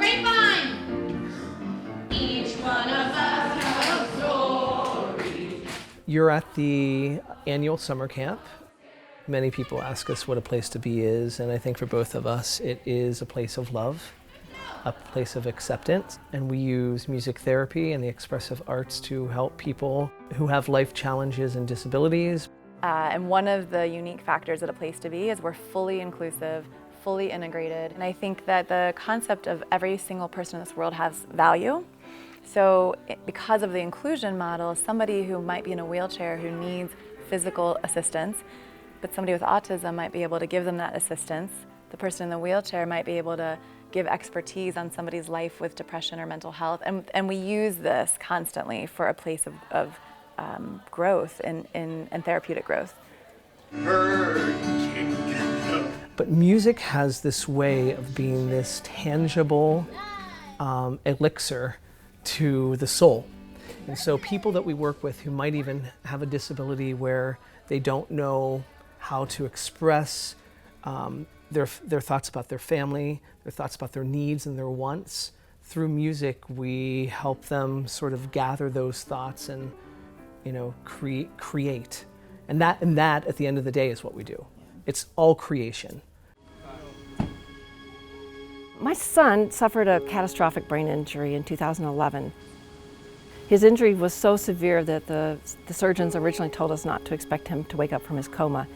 Grapevine! Each one of us has a story. You're at the annual summer camp. Many people ask us what a place to be is, and I think for both of us, it is a place of love, a place of acceptance, and we use music therapy and the expressive arts to help people who have life challenges and disabilities. And one of the unique factors at a place to be is we're fully inclusive, fully integrated, and I think that the concept of every single person in this world has value. So because of the inclusion model, somebody who might be in a wheelchair who needs physical assistance, but somebody with autism might be able to give them that assistance. The person in the wheelchair might be able to give expertise on somebody's life with depression or mental health. And we use this constantly for a place of growth and therapeutic growth. But music has this way of being this tangible elixir to the soul. And so people that we work with who might even have a disability where they don't know how to express their thoughts about their family, their thoughts about their needs and their wants, through music we help them sort of gather those thoughts and create. And that at the end of the day is what we do. It's all creation. My son suffered a catastrophic brain injury in 2011. His injury was so severe that the surgeons originally told us not to expect him to wake up from his coma.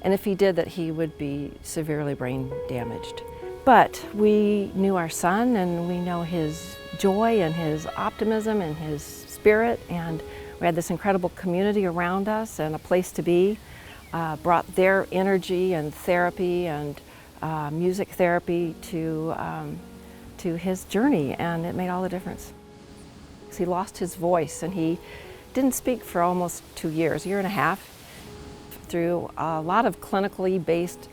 And if he did, that he would be severely brain damaged. But we knew our son, and we know his joy and his optimism and his spirit, and we had this incredible community around us and a place to be, brought their energy and therapy and music therapy to his journey, and it made all the difference. He lost his voice and he didn't speak for almost 2 years, a year and a half. Through a lot of clinically based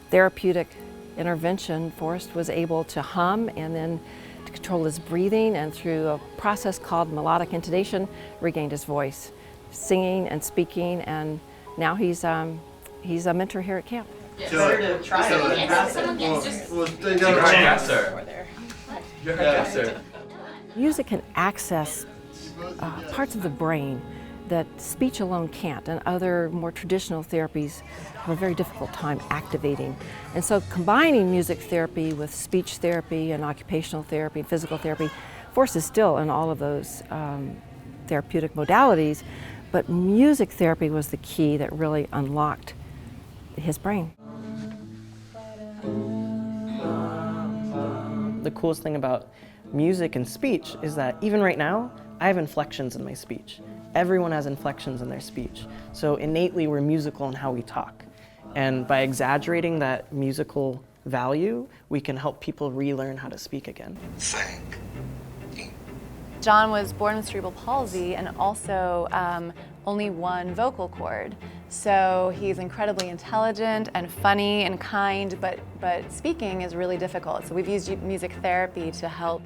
therapeutic intervention, Forrest was able to hum and then to control his breathing, and through a process called melodic intonation, regained his voice, singing and speaking, and now he's a mentor here at camp. It's better to try it than pass it. Music can access parts of the brain that speech alone can't, and other more traditional therapies have a very difficult time activating. And so combining music therapy with speech therapy and occupational therapy and physical therapy, Forrest is still in all of those therapeutic modalities, but music therapy was the key that really unlocked his brain. The coolest thing about music and speech is that even right now, I have inflections in my speech. Everyone has inflections in their speech. So innately, we're musical in how we talk. And by exaggerating that musical value, we can help people relearn how to speak again. John was born with cerebral palsy and also only one vocal cord. So he's incredibly intelligent and funny and kind, but speaking is really difficult. So we've used music therapy to help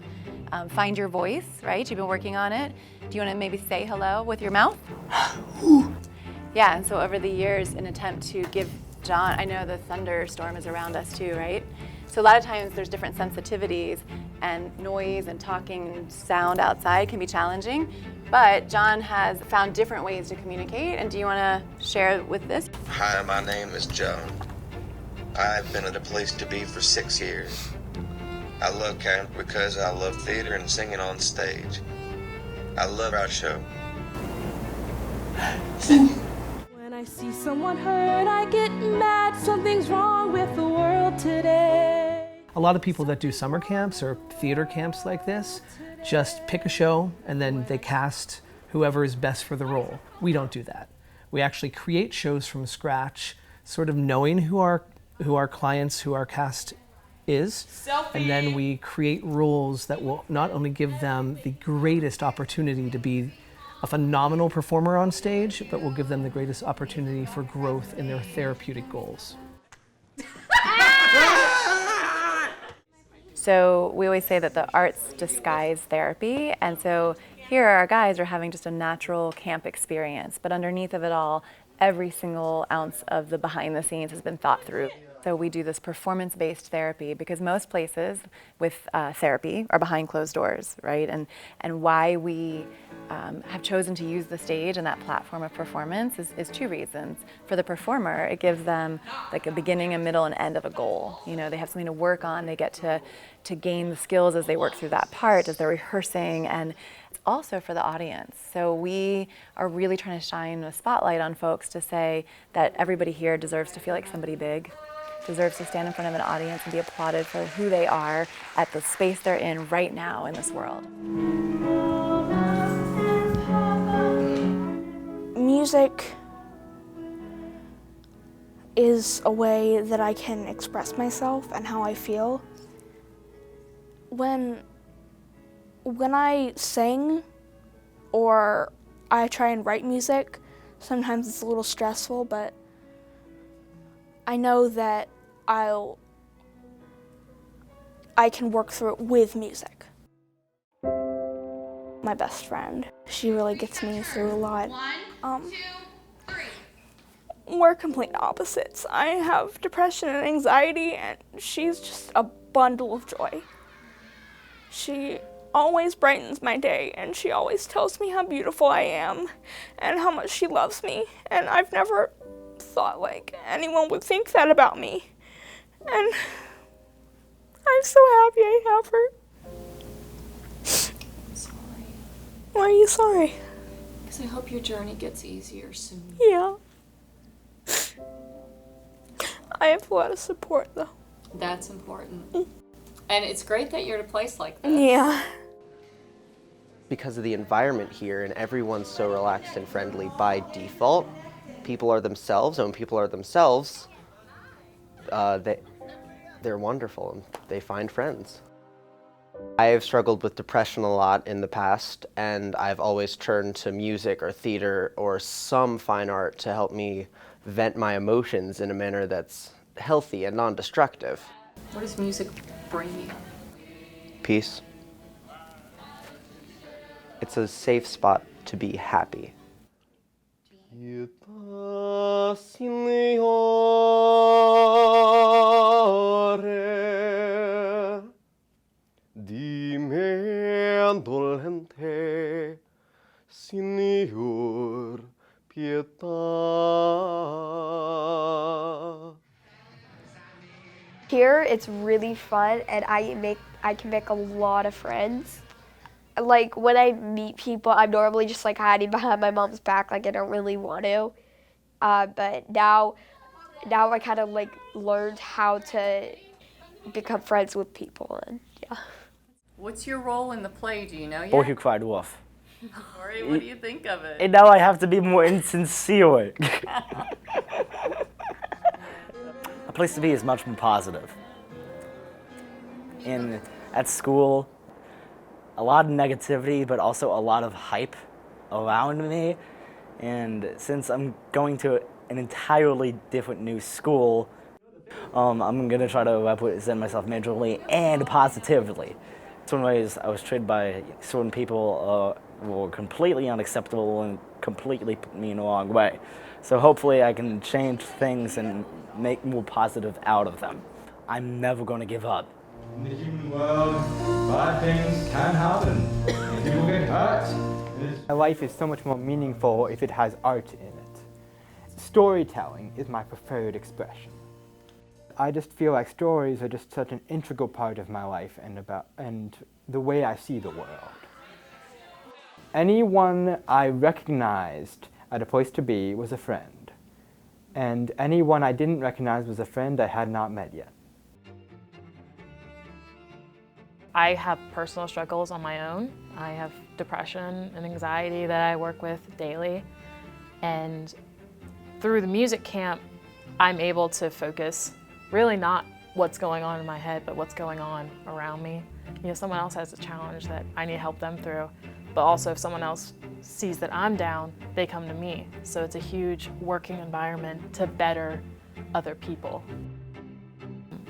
find your voice, right? You've been working on it. Do you want to maybe say hello with your mouth? Yeah, and so over the years, in an attempt to give John, I know the thunderstorm is around us too, right? So a lot of times there's different sensitivities, and noise and talking and sound outside can be challenging, but John has found different ways to communicate, and do you want to share with this? Hi, my name is John. I've been at a place to be for 6 years. I love camp because I love theater and singing on stage. I love our show. When I see someone hurt, I get mad. Something's wrong with the world today. A lot of people that do summer camps or theater camps like this just pick a show and then they cast whoever is best for the role. We don't do that. We actually create shows from scratch, sort of knowing who our clients, who our cast is, and then we create rules that will not only give them the greatest opportunity to be a phenomenal performer on stage, but will give them the greatest opportunity for growth in their therapeutic goals. So we always say that the arts disguise therapy, and so here our guys are having just a natural camp experience, but underneath of it all, every single ounce of the behind the scenes has been thought through. So we do this performance-based therapy because most places with therapy are behind closed doors, right? And why we have chosen to use the stage and that platform of performance is two reasons. For the performer, it gives them like a beginning, a middle, and end of a goal. You know, they have something to work on. They get to gain the skills as they work through that part, as they're rehearsing, and it's also for the audience. So we are really trying to shine a spotlight on folks to say that everybody here deserves to feel like somebody big, deserves to stand in front of an audience and be applauded for who they are at the space they're in right now in this world. Music is a way that I can express myself and how I feel. When I sing or I try and write music, sometimes it's a little stressful, but I know that I can work through it with music. My best friend, she really gets me through a lot. 1, 2, 3. We're complete opposites. I have depression and anxiety, and she's just a bundle of joy. She always brightens my day, and she always tells me how beautiful I am and how much she loves me, and I've never thought like anyone would think that about me, and I'm so happy I have her. I'm sorry. Why are you sorry? Because I hope your journey gets easier soon. Yeah. I have a lot of support though. That's important. And it's great that you're at a place like this. Yeah. Because of the environment here and everyone's so relaxed and friendly by default, people are themselves, and when people are themselves, they're wonderful and they find friends. I've struggled with depression a lot in the past, and I've always turned to music or theater or some fine art to help me vent my emotions in a manner that's healthy and non-destructive. What does music bring you? Peace. It's a safe spot to be happy. Dime dolente, Signor, pietà. Here, it's really fun, and I can make a lot of friends. Like, when I meet people, I'm normally just like hiding behind my mom's back, like I don't really want to. But now I kind of like learned how to become friends with people, and yeah. What's your role in the play? Do you know yet? Boy Who Cried Wolf. Corey, what do you think of it? And now I have to be more insincere. A place to be is much more positive. At school, a lot of negativity, but also a lot of hype around me. And since I'm going to an entirely different new school, I'm gonna try to represent myself majorly and positively. Certain ways I was treated by certain people were completely unacceptable and completely put me in the wrong way. So hopefully I can change things and make more positive out of them. I'm never gonna give up. In the human world, bad things can happen. People get hurt. My life is so much more meaningful if it has art in it. Storytelling is my preferred expression. I just feel like stories are just such an integral part of my life and the way I see the world. Anyone I recognized at a place to be was a friend, and anyone I didn't recognize was a friend I had not met yet. I have personal struggles on my own. I have depression and anxiety that I work with daily, and through the music camp, I'm able to focus really not what's going on in my head, but what's going on around me. You know, someone else has a challenge that I need to help them through, but also if someone else sees that I'm down, they come to me. So it's a huge working environment to better other people.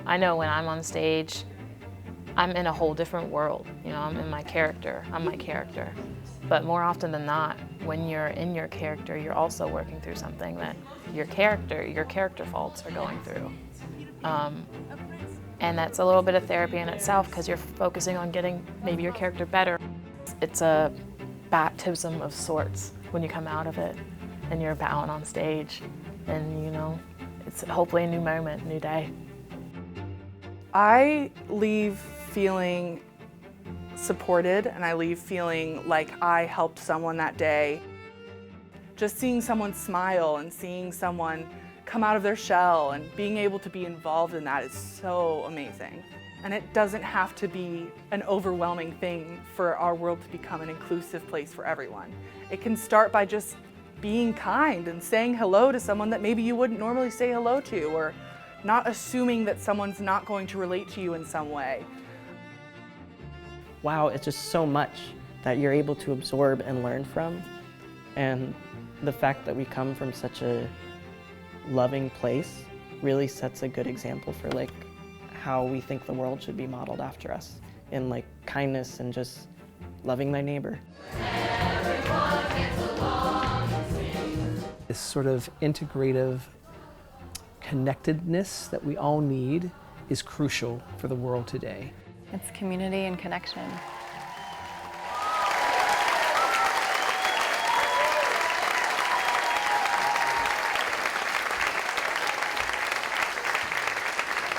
I know when I'm on stage, I'm in a whole different world. You know, I'm in my character, I'm my character. But more often than not, when you're in your character, you're also working through something that your character faults are going through. And that's a little bit of therapy in itself because you're focusing on getting maybe your character better. It's a baptism of sorts when you come out of it and you're bowing on stage, and you know, it's hopefully a new moment, a new day. I leave feeling supported, and I leave feeling like I helped someone that day. Just seeing someone smile and seeing someone come out of their shell and being able to be involved in that is so amazing. And it doesn't have to be an overwhelming thing for our world to become an inclusive place for everyone. It can start by just being kind and saying hello to someone that maybe you wouldn't normally say hello to, or not assuming that someone's not going to relate to you in some way. Wow, it's just so much that you're able to absorb and learn from. And the fact that we come from such a loving place really sets a good example for like how we think the world should be modeled after us, in like kindness and just loving thy neighbor. This sort of integrative connectedness that we all need is crucial for the world today. It's community and connection.